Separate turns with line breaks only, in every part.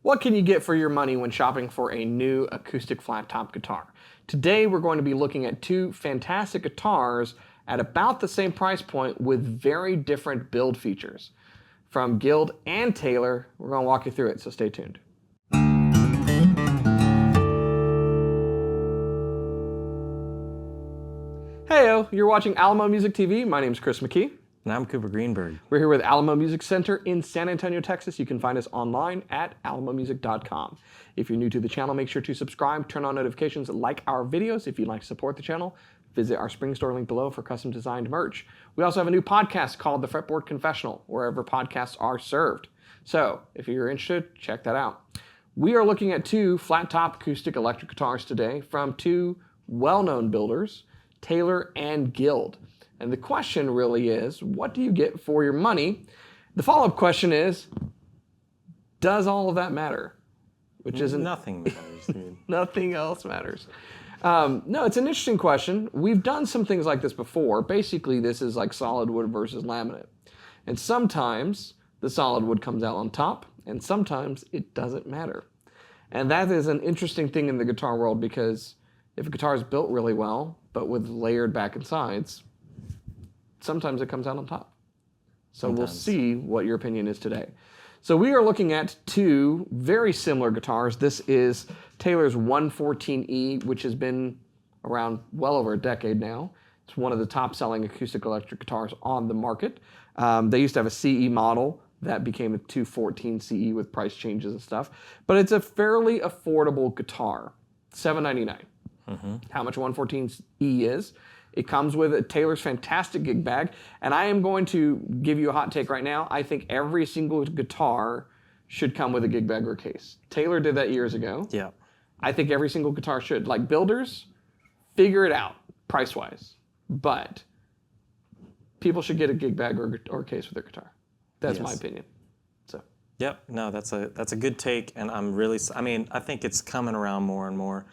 What can you get for your money when shopping for a new acoustic flat top guitar? Today we're going to be looking at two fantastic guitars at about the same price point with very different build features. From Guild and Taylor, we're going to walk you through it, so stay tuned. Heyo, you're watching Alamo Music TV. My name's Chris McKee.
And I'm Cooper Greenberg.
We're here with Alamo Music Center in San Antonio, Texas. You can find us online at alamomusic.com. If you're new to the channel, make sure to subscribe, turn on notifications, like our videos. If you'd like to support the channel, visit our Spring Store link below for custom designed merch. We also have a new podcast called the Fretboard Confessional, wherever podcasts are served. So if you're interested, check that out. We are looking at two flat top acoustic electric guitars today from two well-known builders, Taylor and Guild. And the question really is, what do you get for your money? The follow-up question is, does all of that matter? Which isn't...
Nothing matters, dude.
Nothing else matters. No, it's an interesting question. We've done some things like this before. Basically, this is like solid wood versus laminate. And sometimes the solid wood comes out on top, and sometimes it doesn't matter. And that is an interesting thing in the guitar world because if a guitar is built really well, but with layered back and sides, sometimes it comes out on top. So We'll see what your opinion is today. So we are looking at two very similar guitars. This is Taylor's 114E, which has been around well over a decade now. It's one of the top selling acoustic electric guitars on the market. They used to have a CE model that became a 214 CE with price changes and stuff. But it's a fairly affordable guitar, $799. How much 114E is. It comes with a Taylor's fantastic gig bag, and I am going to give you a hot take right now. I think every single guitar should come with a gig bag or case. Taylor did that years ago.
Yeah.
I think every single guitar should. Like builders, figure it out price-wise, but people should get a gig bag or case with their guitar. That's my opinion. So.
Yep. No, that's a good take, and I think it's coming around more and more.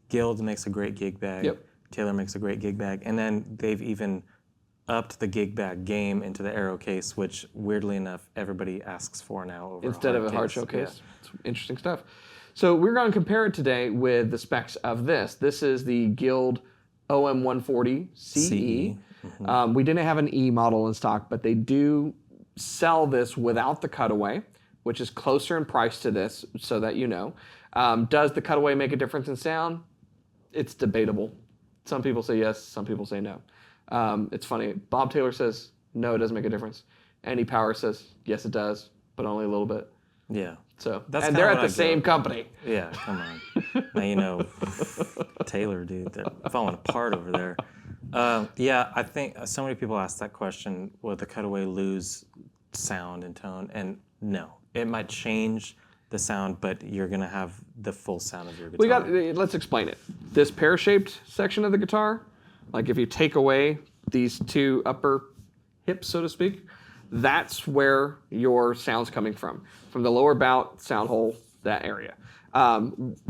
Guild makes a great gig bag.
Yep.
Taylor makes a great gig bag, and then they've even upped the gig bag game into the Aero case, which weirdly enough everybody asks for now.
Instead of a hard shell case. Yeah. It's interesting stuff. So we're going to compare it today with the specs of this. This is the Guild OM-140ce. We didn't have an E model in stock, but they do sell this without the cutaway, which is closer in price to this, so that you know. Does the cutaway make a difference in sound? It's debatable. Some people say yes, some people say no. It's funny. Bob Taylor says, no, it doesn't make a difference. Andy Power says, yes, it does, but only a little bit.
Yeah.
So, and they're at the same company.
Yeah, come on. Now, you know, Taylor, dude, they're falling apart over there. Yeah, I think so many people ask that question, will the cutaway lose sound and tone? And no, it might change the sound, but you're going to have the full sound of your guitar.
Let's explain it. This pear-shaped section of the guitar, like if you take away these two upper hips, so to speak, that's where your sound's coming from the lower bout, sound hole, that area.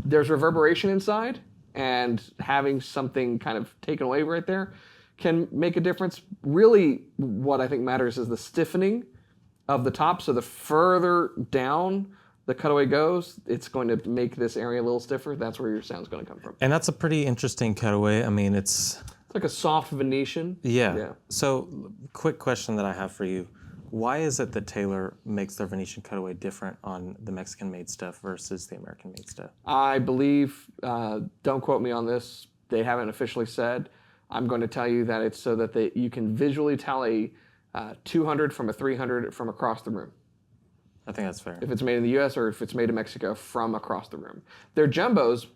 There's reverberation inside, and having something kind of taken away right there can make a difference. Really, what I think matters is the stiffening of the top, so the further down the cutaway goes, it's going to make this area a little stiffer. That's where your sound's going to come from.
And that's a pretty interesting cutaway. I mean, it's
like a soft Venetian.
Yeah. So, quick question that I have for you. Why is it that Taylor makes their Venetian cutaway different on the Mexican-made stuff versus the American-made stuff?
I believe, don't quote me on this, they haven't officially said. I'm going to tell you that it's so that you can visually tell a 200 from a 300 from across the room.
I think that's fair.
If it's made in the U.S. or if it's made in Mexico from across the room. They're jumbos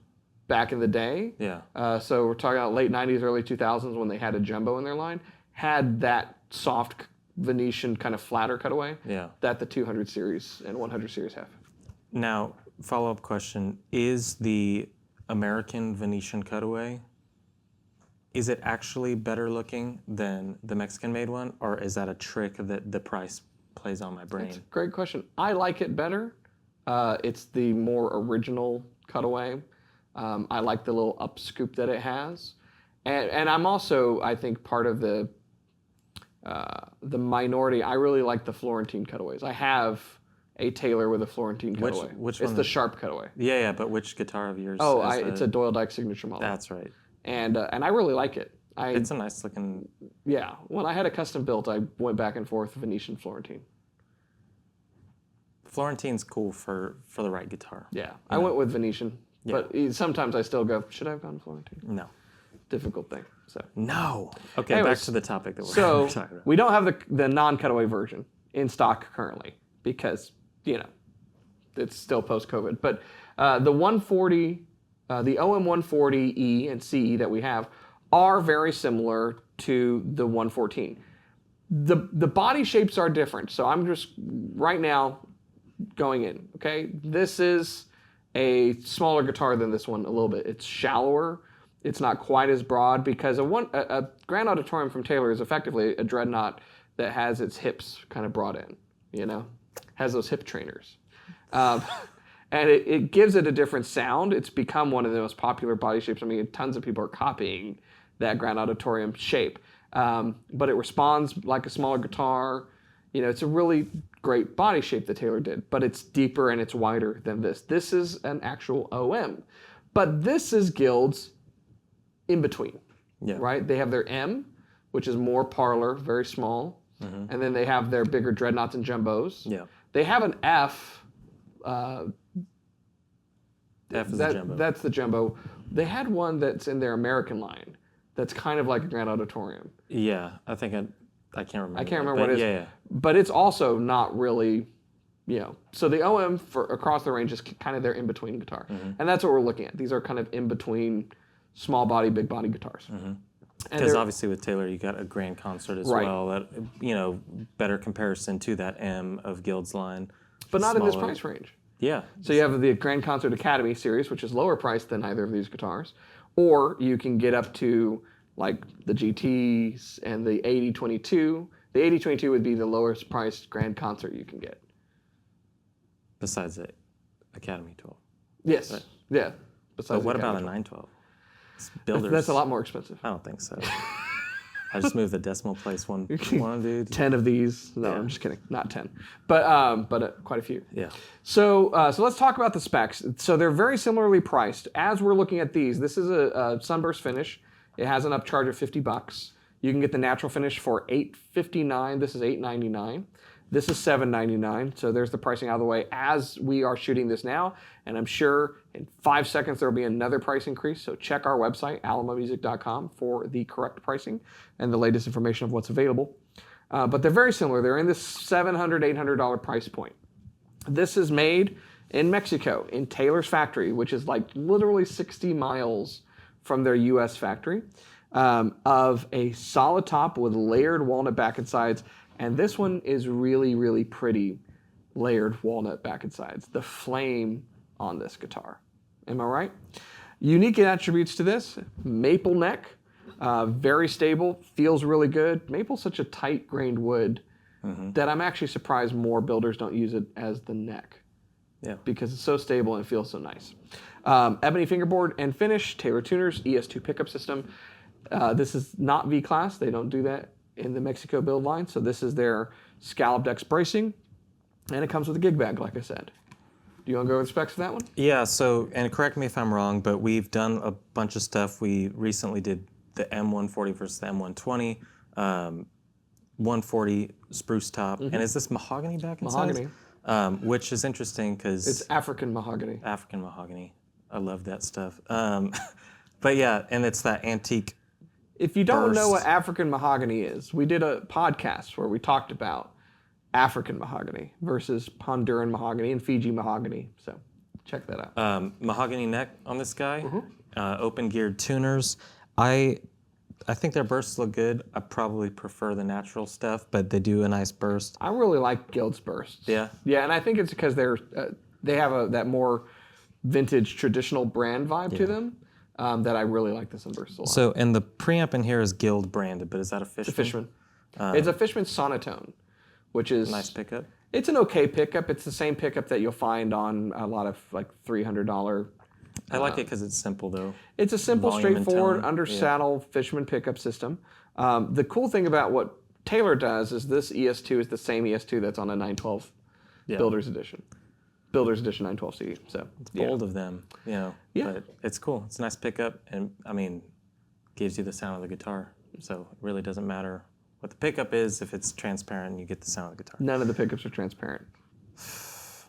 back in the day.
Yeah.
So we're talking about late 90s, early 2000s when they had a jumbo in their line, had that soft Venetian kind of flatter cutaway that the 200 series and 100 series have.
Now, follow-up question. Is the American Venetian cutaway, is it actually better looking than the Mexican-made one, or is that a trick that the price plays on my brain?
That's a great question. I like it better. It's the more original cutaway. I like the little up scoop that it has. And I'm also, I think, part of the minority. I really like the Florentine cutaways. I have a Taylor with a Florentine cutaway.
Which
it's
one?
the sharp cutaway.
Yeah, but which guitar of yours?
Oh, it's a Doyle Dyke signature model.
That's right.
And I really like it.
It's a nice looking.
Yeah, when I had a custom built, I went back and forth Venetian Florentine.
Florentine's cool for the right guitar.
Yeah, I went with Venetian, but sometimes I still go, should I have gone Florentine?
No.
Difficult thing. So
no. Okay,
anyways,
back to the topic that we're talking about.
We don't have the non-cutaway version in stock currently because it's still post-COVID. But the 140, the OM-140e and CE that we have are very similar to the 114. The body shapes are different. So I'm just right now going in. Okay, this is a smaller guitar than this one a little bit. It's shallower. It's not quite as broad because a Grand Auditorium from Taylor is effectively a dreadnought that has its hips kind of brought in, has those hip trainers. And it gives it a different sound. It's become one of the most popular body shapes. I mean, tons of people are copying that Grand Auditorium shape. But it responds like a smaller guitar. It's a really great body shape that Taylor did, but it's deeper and it's wider than this. This is an actual OM. But this is Guild's in between, right? They have their M, which is more parlor, very small, and then they have their bigger dreadnoughts and jumbos.
Yeah.
They have an F.
F is the jumbo.
That's the jumbo. They had one that's in their American line that's kind of like a Grand Auditorium.
Yeah, I think I can't remember.
I can't remember what it is.
Yeah.
But it's also not really, So the OM for across the range is kind of their in-between guitar. And that's what we're looking at. These are kind of in-between small body, big body guitars.
Because obviously with Taylor, you got a grand concert as well. That better comparison to that M of Guild's line.
But not in this price range.
Yeah.
So you have the Grand Concert Academy series, which is lower priced than either of these guitars. Or you can get up to like the GTs and the 8022. The 8022 would be the lowest priced Grand Concert you can get.
Besides the Academy 12.
Yes.
Right.
Yeah.
But what about a 912? Builders.
That's a lot more expensive.
I don't think so. I just moved the decimal place one dude.
10 of these. No, I'm just kidding. Not 10. But quite a few.
Yeah.
So let's talk about the specs. So they're very similarly priced. As we're looking at these, this is a sunburst finish. It has an upcharge of $50. You can get the natural finish for $859. This is $899. This is $799. So there's the pricing out of the way as we are shooting this now. And I'm sure in 5 seconds there will be another price increase. So check our website, alamomusic.com, for the correct pricing and the latest information of what's available. But they're very similar. They're in this $700, $800 price point. This is made in Mexico, in Taylor's factory, which is like literally 60 miles from their U.S. factory, of a solid top with layered walnut back and sides. And this one is really, really pretty layered walnut back and sides. The flame on this guitar. Am I right? Unique attributes to this: maple neck, very stable, feels really good. Maple's such a tight-grained wood that I'm actually surprised more builders don't use it as the neck.
Yeah.
Because it's so stable and it feels so nice. Ebony fingerboard and finish, Taylor Tuners, ES2 pickup system. This is not V-Class. They don't do that in the Mexico build line. So this is their scalloped X bracing. And it comes with a gig bag, like I said. Do you want to go over the specs for that one?
Yeah, so, and correct me if I'm wrong, but we've done a bunch of stuff. We recently did the M140 versus the M120, 140 spruce top. And is this mahogany back inside?
Mahogany.
Which is interesting because...
It's African mahogany.
African mahogany. I love that stuff. But yeah, and it's that antique...
If you don't know what African mahogany is, we did a podcast where we talked about African mahogany versus Honduran mahogany and Fiji mahogany. So check that out.
Mahogany neck on this guy. Open geared tuners. I think their bursts look good. I probably prefer the natural stuff, but they do a nice burst.
I really like Guild's bursts.
Yeah.
Yeah, and I think it's because they have that more vintage traditional brand vibe to them. That I really like the Sunburst a lot.
So, and the preamp in here is Guild branded, but is that a Fishman?
It's a Fishman. It's a Fishman Sonotone, which is...
Nice pickup.
It's an okay pickup. It's the same pickup that you'll find on a lot of like $300.
I like it because it's simple though.
It's a simple,
Volume and
straightforward,
tone.
under-saddle Fishman pickup system. The cool thing about what Taylor does is this ES2 is the same ES2 that's on a 912
Yeah.
Builder's Edition. Builder's Edition 912C. So
It's bold of them, you know.
Yeah.
But it's cool. It's a nice pickup, and I mean, gives you the sound of the guitar. So it really doesn't matter what the pickup is if it's transparent. You get the sound of the guitar.
None of the pickups are transparent.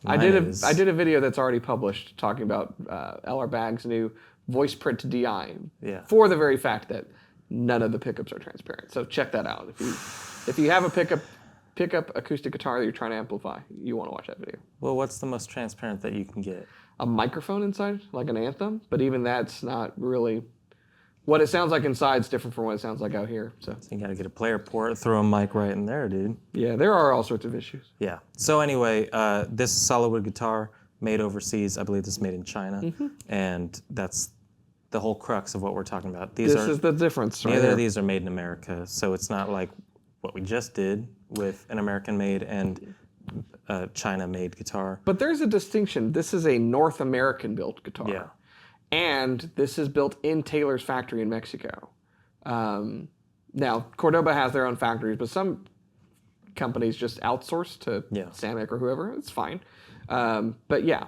Mine is.
I did a video that's already published talking about LR Bag's new voice print to DI.
Yeah.
For the very fact that none of the pickups are transparent. So check that out. If you have a pickup acoustic guitar that you're trying to amplify, you want to watch that video.
Well, what's the most transparent that you can get?
A microphone inside, like an Anthem, but even that's not really what it sounds like inside is different from what it sounds like out here. So
You got to get a player port, throw a mic right in there, dude.
yeah, there are all sorts of issues.
Yeah. So anyway, this solid wood guitar made overseas. I believe this is made in China, and that's the whole crux of what we're talking about.
This is the difference. Right
Neither
here.
of these are made in America, so it's not like what we just did with an American-made and China-made guitar.
But there's a distinction. This is a North American-built guitar.
Yeah.
And this is built in Taylor's factory in Mexico. Now, Cordoba has their own factories, but some companies just outsource to Samick or whoever. It's fine. But yeah,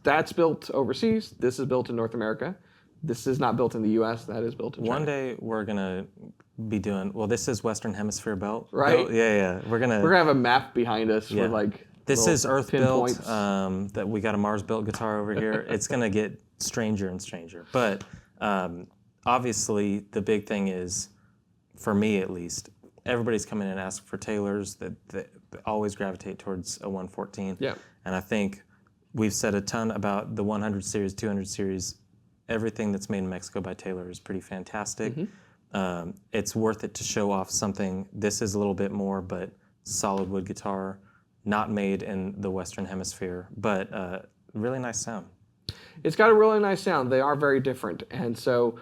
that's built overseas. This is built in North America. This is not built in the U.S. That is built in China.
One day we're gonna be doing. Well, this is Western Hemisphere belt,
Right?
Belt. Yeah. We're gonna
have a map behind us with like.
This is Earth built.
pinpoints.
That we got a Mars built guitar over here. It's gonna get stranger and stranger. But obviously, the big thing is, for me at least, everybody's coming in and asking for Taylors that always gravitate towards a 114.
Yeah.
And I think we've said a ton about the 100 series, 200 series. Everything that's made in Mexico by Taylor is pretty fantastic. It's worth it to show off something. This is a little bit more, but solid wood guitar, not made in the Western Hemisphere, but really nice sound.
It's got a really nice sound. They are very different. And so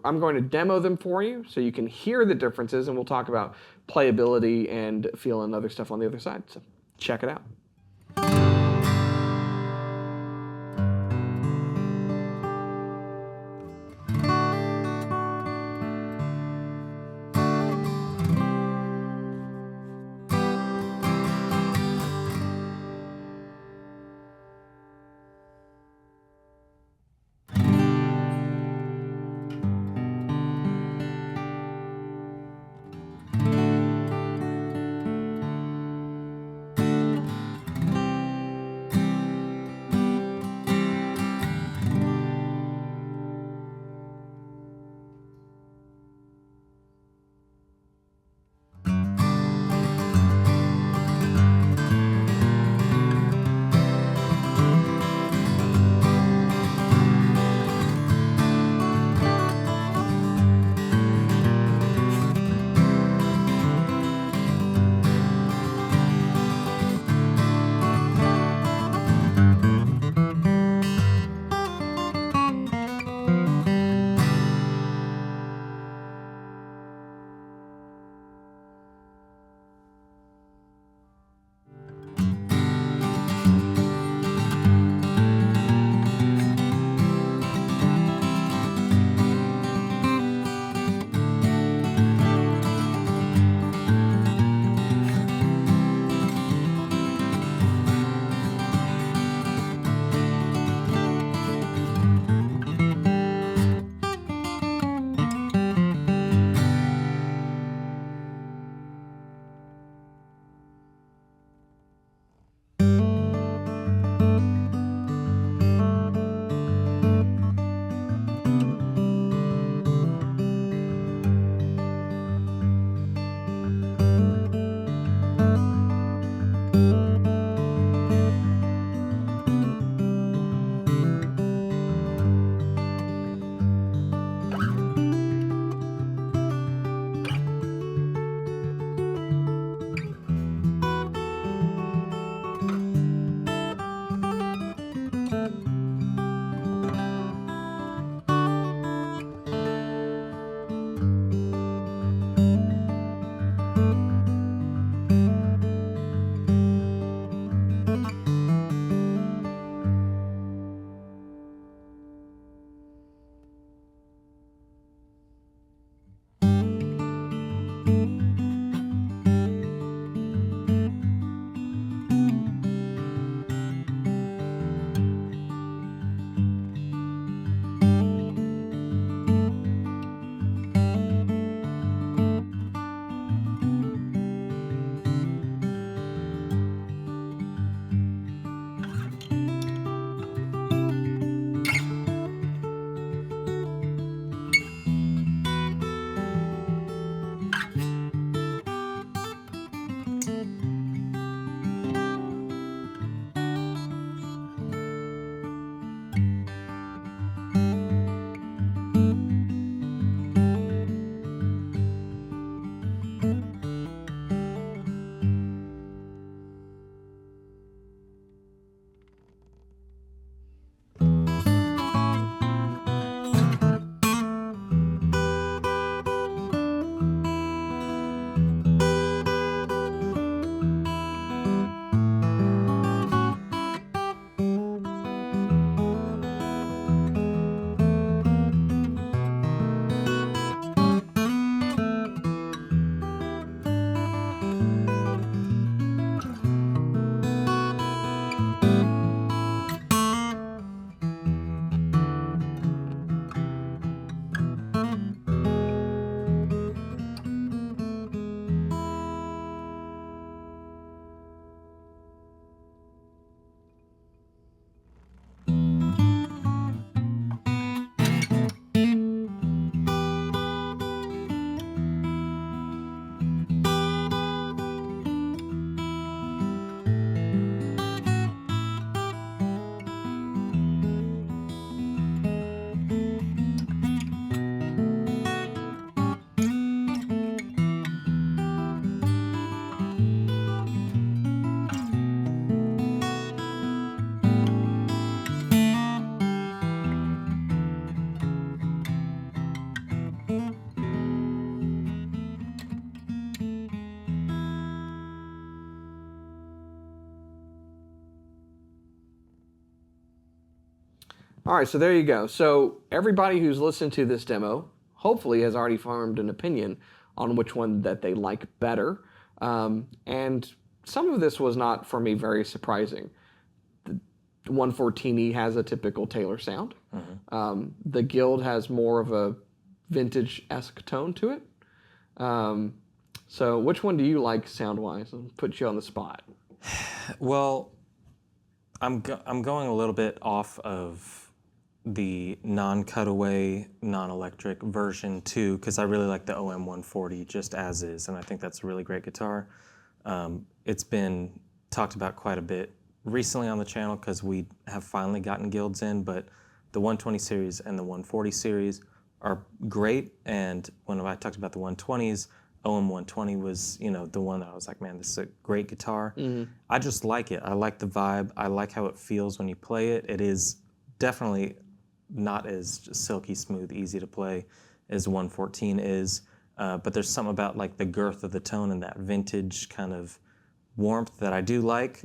I'm going to demo them for you so you can hear the differences, and we'll talk about playability and feel and other stuff on the other side. So check it out. All right, so there you go. So everybody who's listened to this demo hopefully has already formed an opinion on which one that they like better. And some of this was not, for me, very surprising. The 114e has a typical Taylor sound. The Guild has more of a vintage-esque tone to it. So which one do you like sound-wise? I'll put you on the spot.
Well, I'm going a little bit off of the non-cutaway, non-electric version too, because I really like the OM-140 just as is, and I think that's a really great guitar. It's been talked about quite a bit recently on the channel because we have finally gotten Guilds in, but the 120 series and the 140 series are great, and when I talked about the 120s, OM-120 was, the one that I was like, man, this is a great guitar. I just like it. I like the vibe. I like how it feels when you play it. It is definitely not as silky smooth, easy to play as 114 is, but there's something about like the girth of the tone and that vintage kind of warmth that I do like.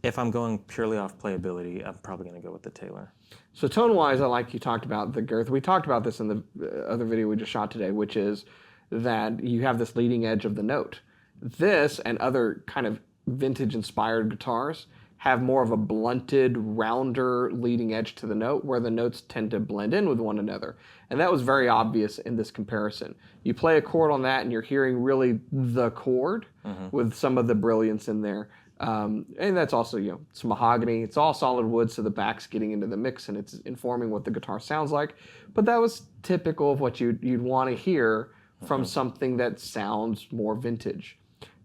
If I'm going purely off playability, I'm probably going to go with the Taylor.
So tone-wise, I like you talked about the girth. We talked about this in the other video we just shot today, which is that you have this leading edge of the note. This and other kind of vintage-inspired guitars have more of a blunted, rounder leading edge to the note where the notes tend to blend in with one another. And that was very obvious in this comparison. You play a chord on that and you're hearing really the chord with some of the brilliance in there. And that's also, it's mahogany. It's all solid wood, so the back's getting into the mix and it's informing what the guitar sounds like. But that was typical of what you'd want to hear from something that sounds more vintage.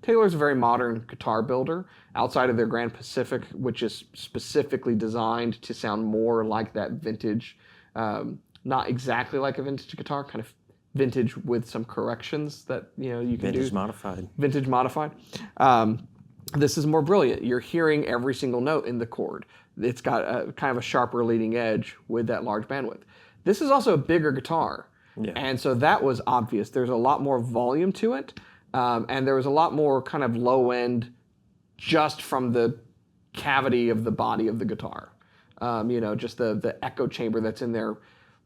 Taylor's a very modern guitar builder outside of their Grand Pacific, which is specifically designed to sound more like that vintage, not exactly like a vintage guitar, kind of vintage with some corrections that you can do.
Vintage modified.
Vintage modified. This is more brilliant. You're hearing every single note in the chord. It's got a kind of a sharper leading edge with that large bandwidth. This is also a bigger guitar.
Yeah.
And so that was obvious. There's a lot more volume to it. And there was a lot more kind of low end just from the cavity of the body of the guitar. Just the echo chamber that's in there,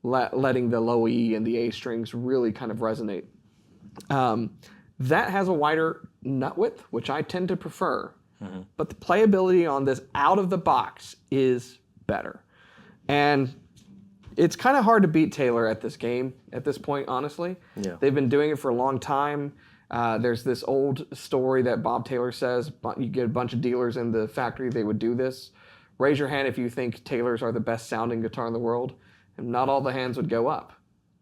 letting the low E and the A strings really kind of resonate. That has a wider nut width, which I tend to prefer. But the playability on this out of the box is better. And it's kind of hard to beat Taylor at this game at this point, honestly.
Yeah.
They've been doing it for a long time. There's this old story that Bob Taylor says, you get a bunch of dealers in the factory, they would do this. Raise your hand if you think Taylors are the best sounding guitar in the world. And not all the hands would go up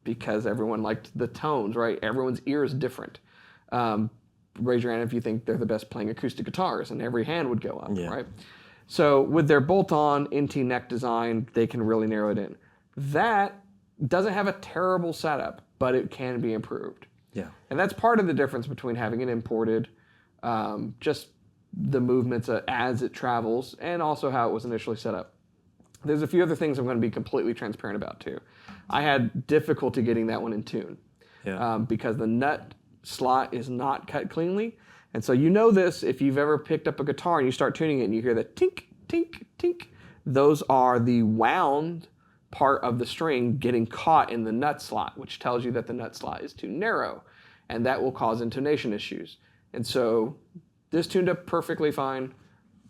because everyone liked the tones, right? Everyone's ear is different. Raise your hand if you think they're the best playing acoustic guitars, and every hand would go up, right? So with their bolt-on NT neck design, they can really narrow it in. That doesn't have a terrible setup, but it can be improved.
Yeah.
And that's part of the difference between having it imported, just the movements as it travels, and also how it was initially set up. There's a few other things I'm going to be completely transparent about too. I had difficulty getting that one in tune because the nut slot is not cut cleanly. And so this if you've ever picked up a guitar and you start tuning it and you hear the tink, tink, tink. Those are the wound part of the string getting caught in the nut slot, which tells you that the nut slot is too narrow, and that will cause intonation issues. And so this tuned up perfectly fine.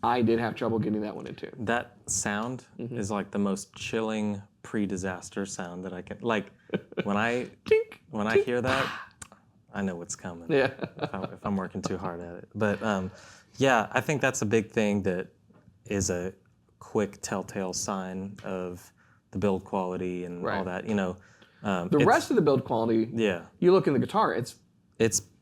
I did have trouble getting that one in tune.
That sound is like the most chilling pre-disaster sound that I can, like when I
Tink,
when
tink.
I hear that, I know what's coming.
Yeah.
if I'm working too hard at it. But I think that's a big thing that is a quick telltale sign of the build quality and all that.
The rest of the build quality, you look in the guitar, it's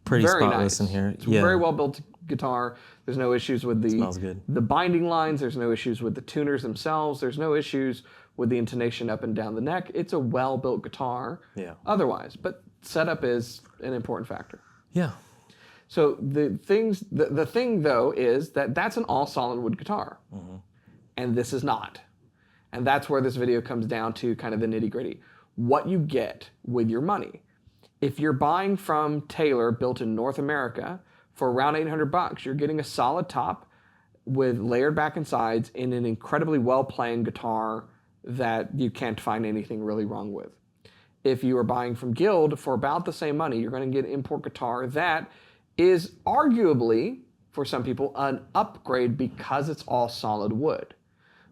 pretty
very
spotless
nice.
in here.
It's a very well built guitar. There's no issues with
Smells good.
the binding lines. There's no issues with the tuners themselves. There's no issues with the intonation up and down the neck. It's a well built guitar. Otherwise, but setup is an important factor.
Yeah.
So the thing though is that that's an all solid wood guitar, and this is not. And that's where this video comes down to kind of the nitty gritty. What you get with your money. If you're buying from Taylor, built in North America, for around $800, you're getting a solid top with layered back and sides in an incredibly well-playing guitar that you can't find anything really wrong with. If you are buying from Guild for about the same money, you're going to get an import guitar that is arguably, for some people, an upgrade because it's all solid wood.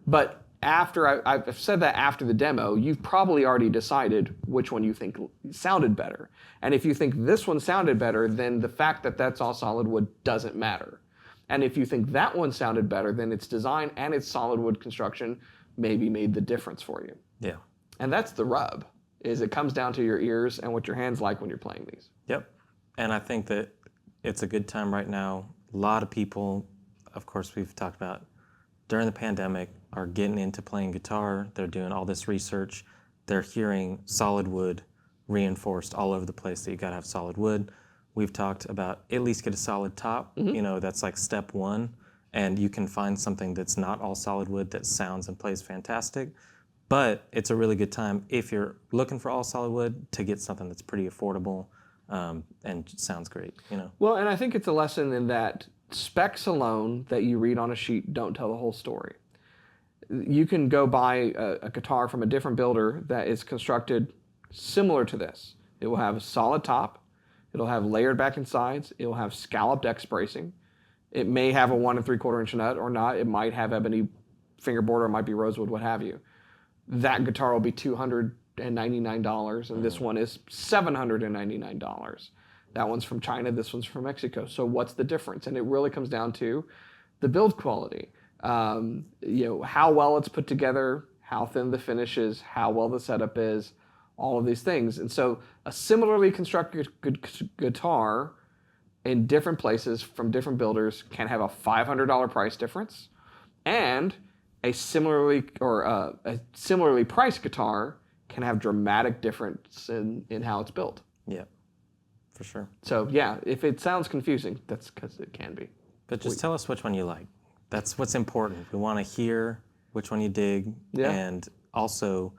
But after I've said that after the demo, you've probably already decided which one you think sounded better. And if you think this one sounded better, then the fact that that's all solid wood doesn't matter. And if you think that one sounded better, then its design and its solid wood construction maybe made the difference for you.
Yeah.
And that's the rub, is it comes down to your ears and what your hands like when you're playing these.
Yep. And I think that it's a good time right now. A lot of people, of course, we've talked about during the pandemic, are getting into playing guitar. They're doing all this research. They're hearing solid wood reinforced all over the place that you gotta have solid wood. We've talked about at least get a solid top. You know, that's like step one. And you can find something that's not all solid wood that sounds and plays fantastic. But it's a really good time if you're looking for all solid wood to get something that's pretty affordable and sounds great, you know?
Well, and I think it's a lesson in that specs alone that you read on a sheet don't tell the whole story. You can go buy a guitar from a different builder that is constructed similar to this. It will have a solid top. It'll have layered back and sides. It will have scalloped X bracing. It may have a 1 3/4 inch nut or not. It might have ebony fingerboard or it might be rosewood, what have you. That guitar will be $299, and this one is $799. That one's from China, this one's from Mexico. So what's the difference? And it really comes down to the build quality. You know, how well it's put together, how thin the finish is, how well the setup is, all of these things. And so a similarly constructed guitar in different places from different builders can have a $500 price difference, and a similarly priced guitar can have dramatic difference in how it's built.
Yeah, for sure.
So yeah, if it sounds confusing, that's because it can be.
But just tell us which one you like. That's what's important. We want to hear which one you dig.
Yeah.
And also,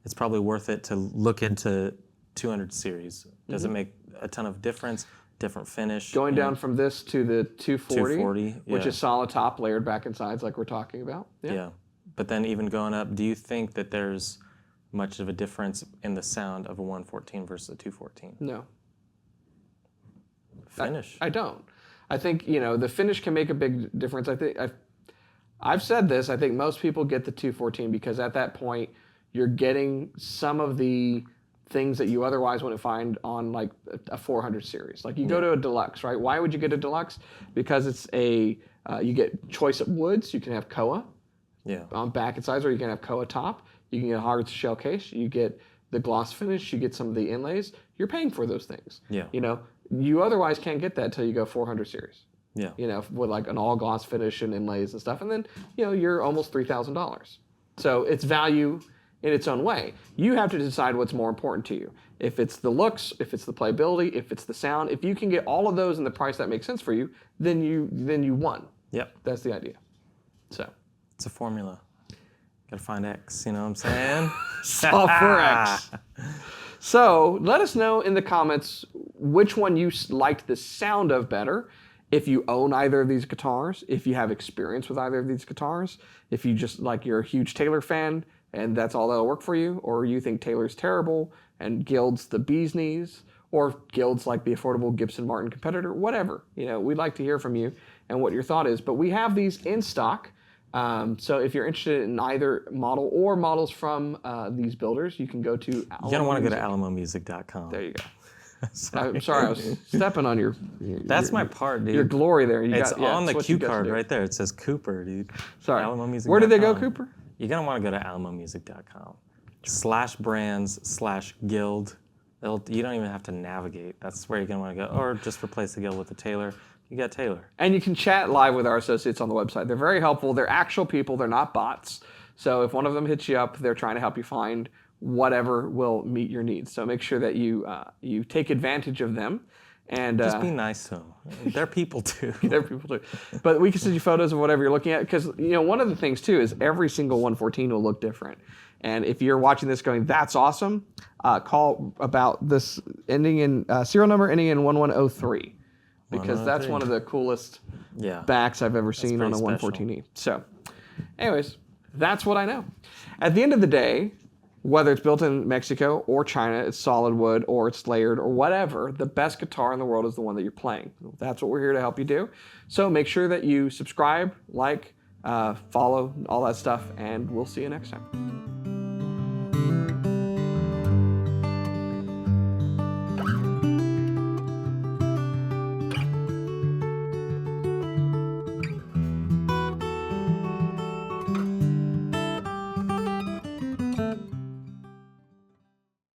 it's probably worth it to look into 200 series. Does it make a ton of difference? Different finish.
Going down from this to the 240, which
yeah.
is solid top, layered back and sides like we're talking about.
Yeah. But then even going up, do you think that there's much of a difference in the sound of a 114 versus a 214?
No.
Finish.
I don't. I think, you know, the finish can make a big difference. I think I've said this. I think most people get the 214 because at that point you're getting some of the things that you otherwise wouldn't find on like a 400 series. Like you go to a deluxe, right? Why would you get a deluxe? Because it's you get choice of woods. You can have koa on back and sides, or you can have koa top. You can get a hard shell case. You get the gloss finish. You get some of the inlays. You're paying for those things.
Yeah.
You know, you otherwise can't get that till you go 400 series.
Yeah.
You know, with like an all gloss finish and inlays and stuff, and then you know you're almost $3,000. So it's value in its own way. You have to decide what's more important to you. If it's the looks, if it's the playability, if it's the sound, if you can get all of those in the price that makes sense for you, then you won.
Yep.
That's the idea. So
it's a formula. Gotta find X, you know what I'm saying?
solve for X. So let us know in the comments which one you liked the sound of better. If you own either of these guitars, if you have experience with either of these guitars, if you just like you're a huge Taylor fan and that's all that'll work for you, or you think Taylor's terrible and Guild's the bee's knees, or Guild's like the affordable Gibson Martin competitor, whatever. You know, we'd like to hear from you and what your thought is. But we have these in stock. So if you're interested in either model or models from these builders, you can go to
You're going to want to go to alamomusic.com.
There you go. I'm sorry, I was stepping on your
That's my part, dude.
your glory there.
It's on the cue card right there. It says Cooper, dude.
Sorry.
alamomusic.com.
Where did they go, Cooper?
You're going to want to go to alamomusic.com. /brands/guild. You don't even have to navigate. That's where you're going to want to go. Or just replace the guild with the Taylor. You got Taylor.
And you can chat live with our associates on the website. They're very helpful. They're actual people. They're not bots. So if one of them hits you up, they're trying to help you find whatever will meet your needs. So make sure that you take advantage of them. And
just be nice to them. They're people too.
They're people too. But we can send you photos of whatever you're looking at, because you know one of the things too is every single 114 will look different. And if you're watching this going, that's awesome, call about this ending in serial number ending in 1103, because that's one of the coolest backs I've ever seen on a 114E. So, anyways, That's what I know. At the end of the day, whether it's built in Mexico or China, it's solid wood or it's layered or whatever, the best guitar in the world is the one that you're playing. That's what we're here to help you do. So make sure that you subscribe, like, follow, all that stuff, and we'll see you next time.